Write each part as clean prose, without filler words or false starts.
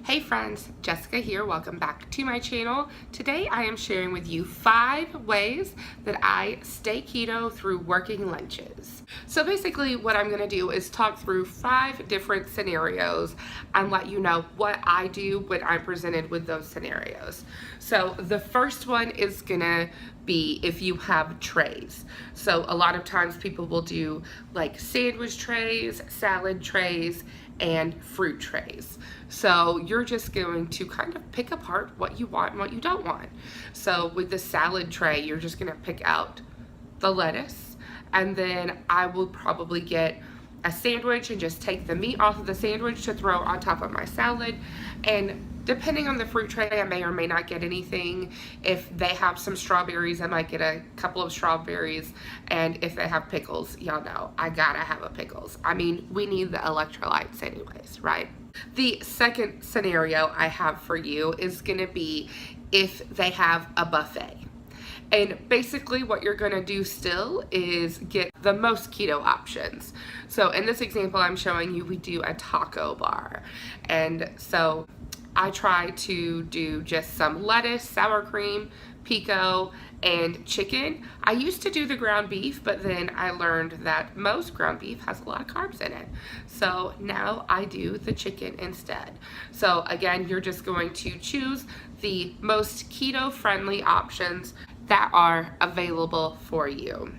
Hey friends, Jessica here. Welcome back to my channel. Today I am sharing with you 5 ways that I stay keto through working lunches. So basically what I'm going to do is talk through 5 different scenarios and let you know what I do when I'm presented with those scenarios. So the first one is going to be if you have trays. So a lot of times people will do like sandwich trays, salad trays, and fruit trays. So you're just going to kind of pick apart what you want and what you don't want. So with the salad tray, you're just going to pick out the lettuce, and then I will probably get a sandwich and just take the meat off of the sandwich to throw on top of my salad. And depending on the fruit tray, I may or may not get anything. If they have some strawberries, I might get a couple of strawberries. And if they have pickles, y'all know, I gotta have a pickles. I mean, we need the electrolytes anyways, right? The second scenario I have for you is gonna be if they have a buffet. And basically what you're gonna do still is get the most keto options. So in this example I'm showing you, we do a taco bar. And so I try to do just some lettuce, sour cream, pico, and chicken. I used to do the ground beef, but then I learned that most ground beef has a lot of carbs in it. So now I do the chicken instead. So again, you're just going to choose the most keto-friendly options that are available for you.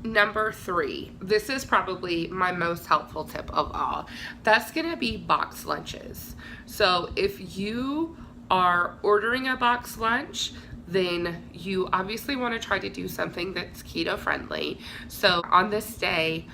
Number 3, this is probably my most helpful tip of all. That's gonna be box lunches. So if you are ordering a box lunch, then you obviously want to try to do something that's keto friendly. So on this day,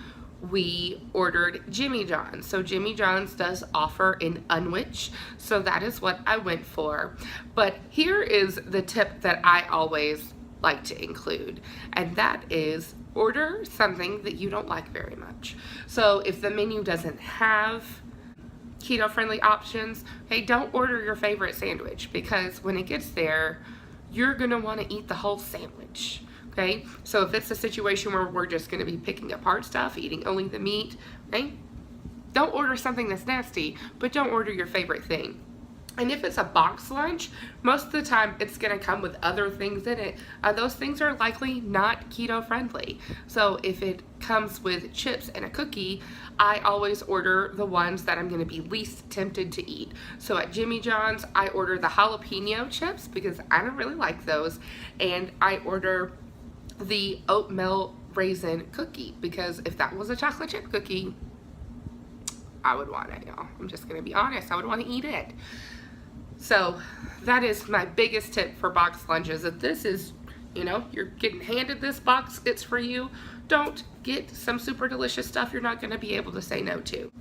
we ordered Jimmy John's. So Jimmy John's does offer an unwich, so that is what I went for. But here is the tip that I always like to include, and that is order something that you don't like very much. So if the menu doesn't have keto friendly options, hey, don't order your favorite sandwich, because when it gets there, you're gonna want to eat the whole sandwich. Okay, so if it's a situation where we're just going to be picking apart stuff, eating only the meat, okay, don't order something that's nasty, but don't order your favorite thing. And if it's a box lunch, most of the time it's going to come with other things in it. Those things are likely not keto friendly. So if it comes with chips and a cookie, I always order the ones that I'm going to be least tempted to eat. So at Jimmy John's, I order the jalapeno chips because I don't really like those. And I order the oatmeal raisin cookie because if that was a chocolate chip cookie, I would want it, y'all. I'm just gonna be honest, I would want to eat it. So that is my biggest tip for box lunches. If this is, you know, you're getting handed this box, it's for you, don't get some super delicious stuff you're not gonna be able to say no to.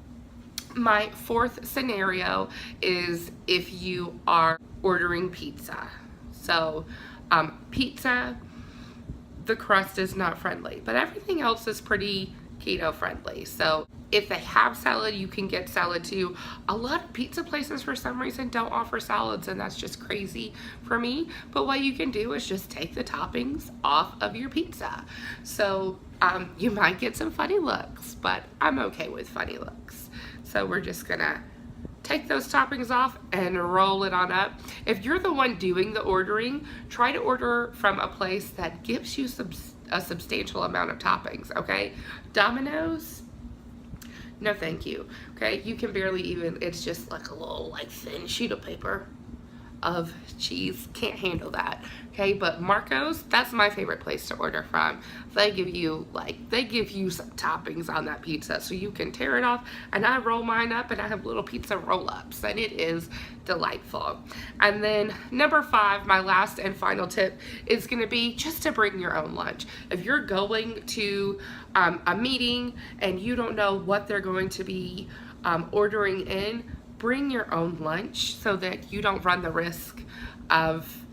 My 4th scenario is if you are ordering pizza. So pizza, the crust is not friendly, but everything else is pretty keto friendly. So if they have salad, you can get salad too. A lot of pizza places for some reason don't offer salads, and that's just crazy for me. But what you can do is just take the toppings off of your pizza. So you might get some funny looks, but I'm okay with funny looks. So we're just gonna take those toppings off and roll it on up. If you're the one doing the ordering, try to order from a place that gives you a substantial amount of toppings, okay? Domino's, no thank you, okay? You can barely even, it's just like a little like thin sheet of paper of cheese. Can't handle that, okay? But Marco's, that's my favorite place to order from. They give you some toppings on that pizza so you can tear it off, and I roll mine up and I have little pizza roll-ups and it is delightful. And then number 5, my last and final tip is gonna be just to bring your own lunch. If you're going to a meeting and you don't know what they're going to be ordering in, bring your own lunch so that you don't run the risk of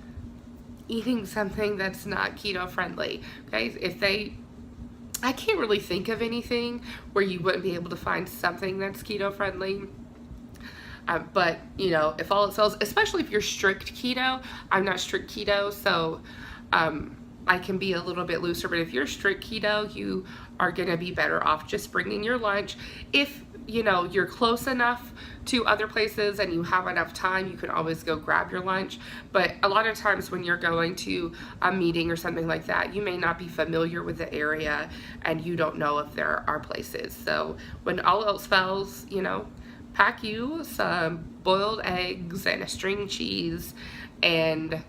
eating something that's not keto friendly. Okay, I can't really think of anything where you wouldn't be able to find something that's keto friendly. But you know, if all it sells, especially if you're strict keto, I'm not strict keto, so I can be a little bit looser, but if you're strict keto, you are gonna be better off just bringing your lunch. If you know you're close enough to other places and you have enough time, you can always go grab your lunch. But a lot of times when you're going to a meeting or something like that, you may not be familiar with the area and you don't know if there are places. So when all else fails, you know, pack you some boiled eggs and a string cheese and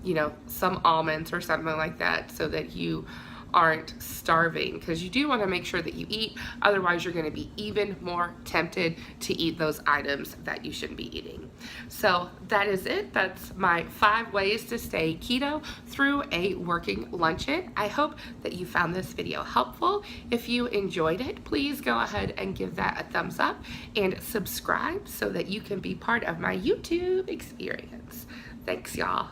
you know, some almonds or something like that, so that you aren't starving, because you do want to make sure that you eat. Otherwise you're going to be even more tempted to eat those items that you shouldn't be eating. So that is it. That's my 5 ways to stay keto through a working luncheon. I hope that you found this video helpful. If you enjoyed it, please go ahead and give that a thumbs up and subscribe so that you can be part of my YouTube experience. Thanks, y'all.